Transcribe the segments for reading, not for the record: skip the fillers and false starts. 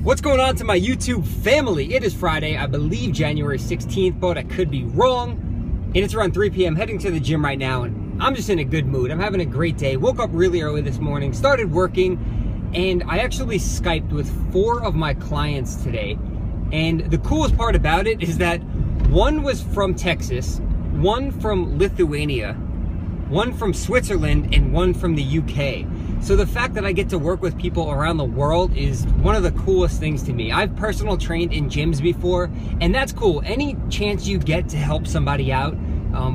What's going on to my YouTube family? It is Friday, I believe January 16th, but I could be wrong. And it's around 3 p.m. heading to the gym right now, and I'm just in a good mood. I'm having a great day. Woke up really early this morning, started working, and I actually Skyped with 4 of my clients today. And the coolest part about it is that one was from Texas, one from Lithuania, one from Switzerland, and one from the UK. So the fact that I get to work with people around the world is one of the coolest things to me. I've personal trained in gyms before, and that's cool. Any chance you get to help somebody out,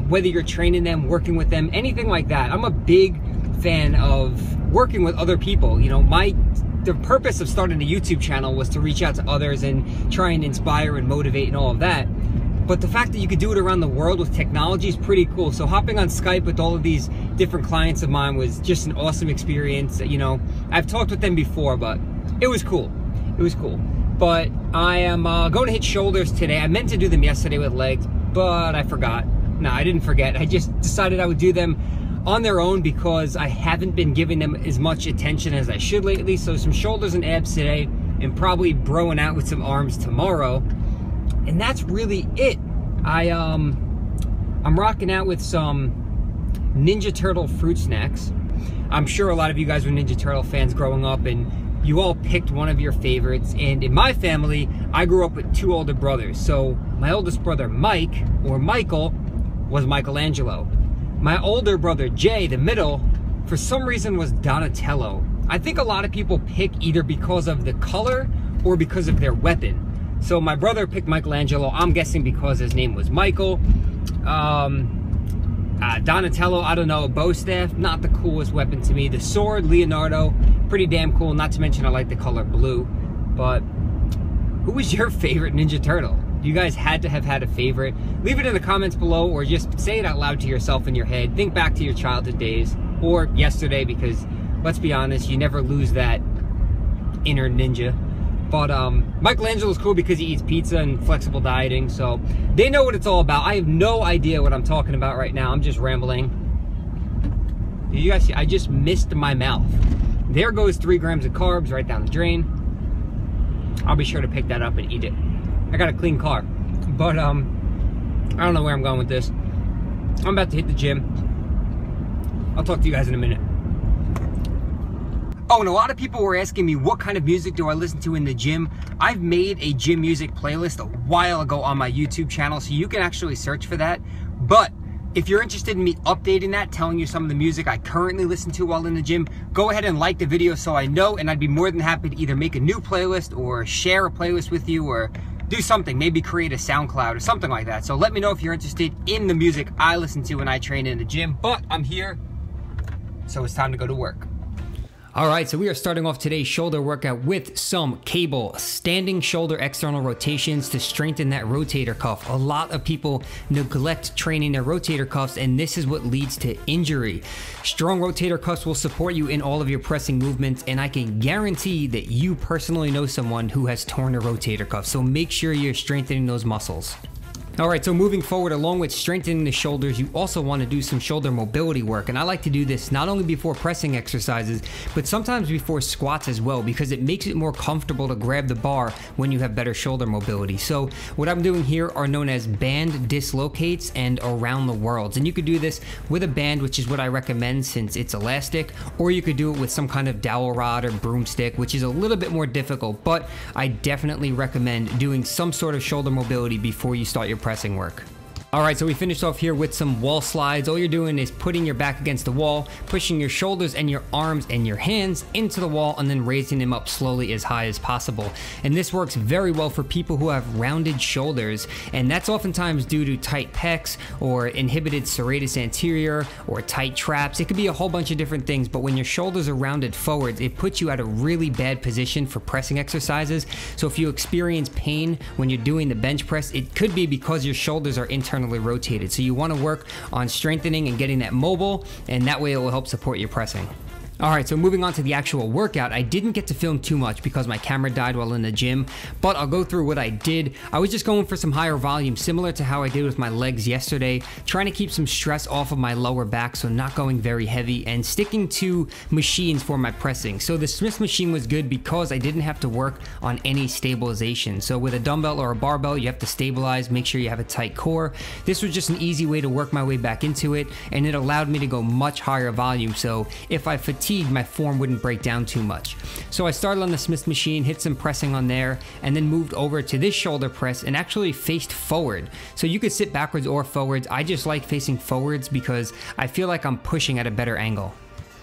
whether you're training them, working with them, anything like that. I'm a big fan of working with other people. You know, the purpose of starting a YouTube channel was to reach out to others and try and inspire and motivate and all of that. But the fact that you could do it around the world with technology is pretty cool. So hopping on Skype with all of these different clients of mine was just an awesome experience. You know, I've talked with them before, but it was cool. It was cool. But I am going to hit shoulders today. I meant to do them yesterday with legs, but I forgot. No, I didn't forget. I just decided I would do them on their own because I haven't been giving them as much attention as I should lately. So some shoulders and abs today, and probably broing out with some arms tomorrow. And that's really it. I'm rocking out with some Ninja Turtle fruit snacks. I'm sure a lot of you guys were Ninja Turtle fans growing up, and you all picked one of your favorites. And in my family, I grew up with 2 older brothers. So my oldest brother, Mike, or Michael, was Michelangelo. My older brother, Jay, the middle, for some reason was Donatello. I think a lot of people pick either because of the color or because of their weapon. So my brother picked Michelangelo, I'm guessing because his name was Michael. Donatello, I don't know, a bow staff, not the coolest weapon to me. The sword, Leonardo, pretty damn cool, not to mention I like the color blue. But who was your favorite Ninja Turtle? You guys had to have had a favorite. Leave it in the comments below, or just say it out loud to yourself in your head. Think back to your childhood days, or yesterday, because let's be honest, you never lose that inner ninja. But Michelangelo's cool because he eats pizza and flexible dieting, so they know what it's all about. I have no idea what I'm talking about right now. I'm just rambling. Did you guys see? I just missed my mouth. There goes 3 grams of carbs right down the drain. I'll be sure to pick that up and eat it. I got a clean car. But I don't know where I'm going with this. I'm about to hit the gym. I'll talk to you guys in a minute. Oh, and a lot of people were asking me what kind of music do I listen to in the gym. I've made a gym music playlist a while ago on my YouTube channel, so you can actually search for that. But if you're interested in me updating that, telling you some of the music I currently listen to while in the gym, go ahead and like the video so I know, and I'd be more than happy to either make a new playlist or share a playlist with you or do something, maybe create a SoundCloud or something like that. So let me know if you're interested in the music I listen to when I train in the gym. But I'm here, so it's time to go to work. All right, so we are starting off today's shoulder workout with some cable standing shoulder external rotations to strengthen that rotator cuff. A lot of people neglect training their rotator cuffs, and this is what leads to injury. Strong rotator cuffs will support you in all of your pressing movements, and I can guarantee that you personally know someone who has torn a rotator cuff, so make sure you're strengthening those muscles. All right, so moving forward, along with strengthening the shoulders, you also want to do some shoulder mobility work. And I like to do this not only before pressing exercises, but sometimes before squats as well, because it makes it more comfortable to grab the bar when you have better shoulder mobility. So what I'm doing here are known as band dislocates and around the worlds. And you could do this with a band, which is what I recommend since it's elastic, or you could do it with some kind of dowel rod or broomstick, which is a little bit more difficult, but I definitely recommend doing some sort of shoulder mobility before you start your pressing work. All right, so we finished off here with some wall slides. All you're doing is putting your back against the wall, pushing your shoulders and your arms and your hands into the wall, and then raising them up slowly as high as possible. And this works very well for people who have rounded shoulders, and that's oftentimes due to tight pecs or inhibited serratus anterior or tight traps. It could be a whole bunch of different things, but when your shoulders are rounded forwards, it puts you at a really bad position for pressing exercises. So if you experience pain when you're doing the bench press, it could be because your shoulders are internally rotated. So you want to work on strengthening and getting that mobile, and that way it will help support your pressing. Alright, so moving on to the actual workout, I didn't get to film too much because my camera died while in the gym, but I'll go through what I did. I was just going for some higher volume, similar to how I did with my legs yesterday, trying to keep some stress off of my lower back, so not going very heavy, and sticking to machines for my pressing. So the Smith machine was good because I didn't have to work on any stabilization. So with a dumbbell or a barbell, you have to stabilize, make sure you have a tight core. This was just an easy way to work my way back into it, and it allowed me to go much higher volume, so if I fatigued, my form wouldn't break down too much. So I started on the Smith machine, hit some pressing on there, and then moved over to this shoulder press and actually faced forward. So you could sit backwards or forwards. I just like facing forwards because I feel like I'm pushing at a better angle.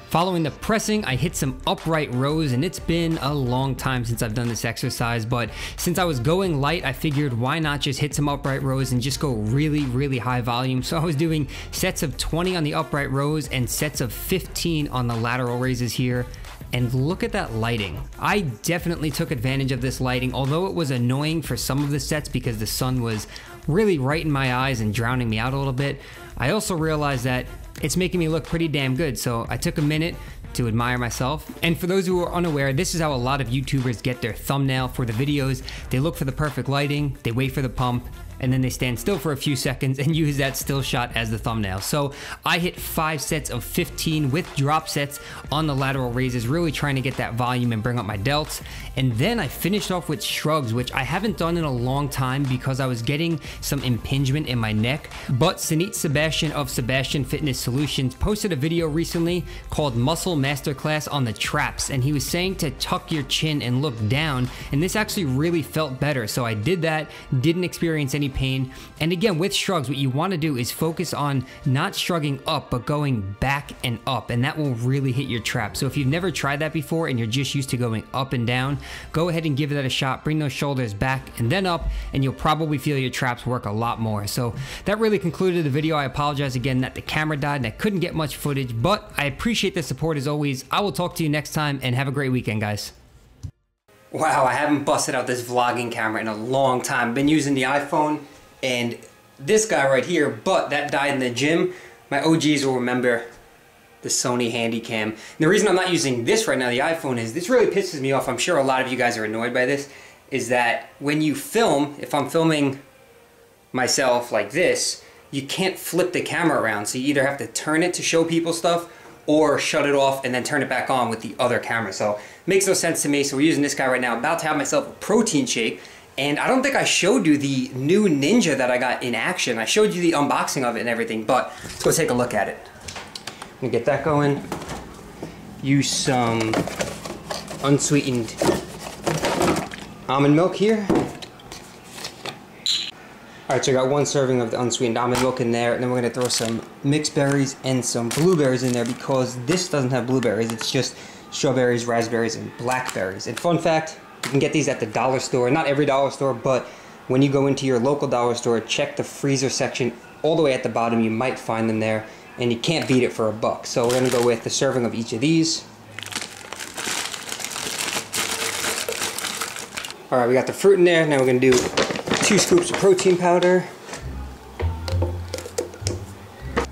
Following the pressing, I hit some upright rows, and it's been a long time since I've done this exercise, but since I was going light, I figured why not just hit some upright rows and just go really high volume. So I was doing sets of 20 on the upright rows and sets of 15 on the lateral raises here. And look at that lighting. I definitely took advantage of this lighting, although it was annoying for some of the sets because the sun was really right in my eyes and drowning me out a little bit. I also realized that it's making me look pretty damn good, so I took a minute to admire myself. And for those who are unaware, this is how a lot of YouTubers get their thumbnail for the videos. They look for the perfect lighting, they wait for the pump, and then they stand still for a few seconds and use that still shot as the thumbnail. So I hit 5 sets of 15 with drop sets on the lateral raises, really trying to get that volume and bring up my delts. And then I finished off with shrugs, which I haven't done in a long time because I was getting some impingement in my neck. But Sanit Sebastian of Fusaro Fitness Solutions posted a video recently called Muscle Masterclass on the traps, and he was saying to tuck your chin and look down, and this actually really felt better. So I did that, didn't experience any pain. And again, with shrugs, what you want to do is focus on not shrugging up, but going back and up, and that will really hit your trap. So if you've never tried that before and you're just used to going up and down, go ahead and give that a shot. Bring those shoulders back and then up, and you'll probably feel your traps work a lot more. So that really concluded the video. I apologize again that the camera died and I couldn't get much footage, but I appreciate the support as always. I will talk to you next time, and have a great weekend, guys. Wow, I haven't busted out this vlogging camera in a long time. I've been using the iPhone and this guy right here, but that died in the gym. My OGs will remember the Sony Handycam. And the reason I'm not using this right now, the iPhone, is this really pisses me off. I'm sure a lot of you guys are annoyed by this, is that when you film, if I'm filming myself like this, you can't flip the camera around. So you either have to turn it to show people stuff or shut it off and then turn it back on with the other camera. So it makes no sense to me. So we're using this guy right now. I'm about to have myself a protein shake. And I don't think I showed you the new Ninja that I got in action. I showed you the unboxing of it and everything, but let's go take a look at it. I'm gonna get that going. Use some unsweetened almond milk here. Alright, so I got 1 serving of the unsweetened almond milk in there, and then we're going to throw some mixed berries and some blueberries in there because this doesn't have blueberries, it's just strawberries, raspberries, and blackberries. And fun fact, you can get these at the dollar store, not every dollar store, but when you go into your local dollar store, check the freezer section all the way at the bottom, you might find them there, and you can't beat it for $1. So we're going to go with the serving of each of these. Alright, we got the fruit in there, now we're going to do 2 scoops of protein powder.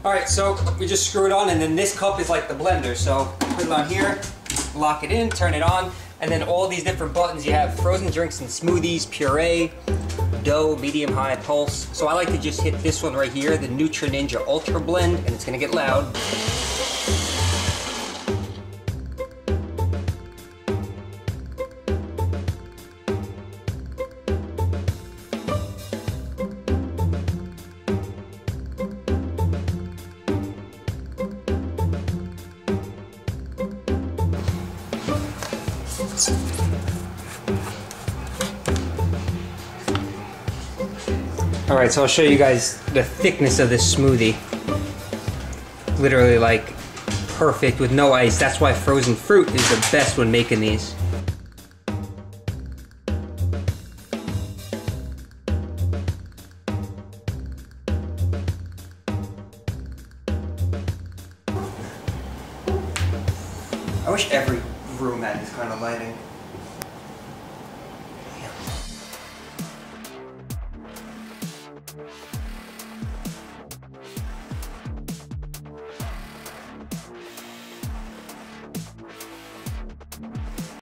Alright, so we just screw it on, and then this cup is like the blender. So put it on here, lock it in, turn it on, and then all these different buttons. You have frozen drinks and smoothies, puree, dough, medium, high, pulse. So I like to just hit this one right here, the Nutra Ninja Ultra Blend, and it's gonna get loud. Alright, so I'll show you guys the thickness of this smoothie. Literally like perfect with no ice. That's why frozen fruit is the best when making these. I wish every room had this kind of lighting.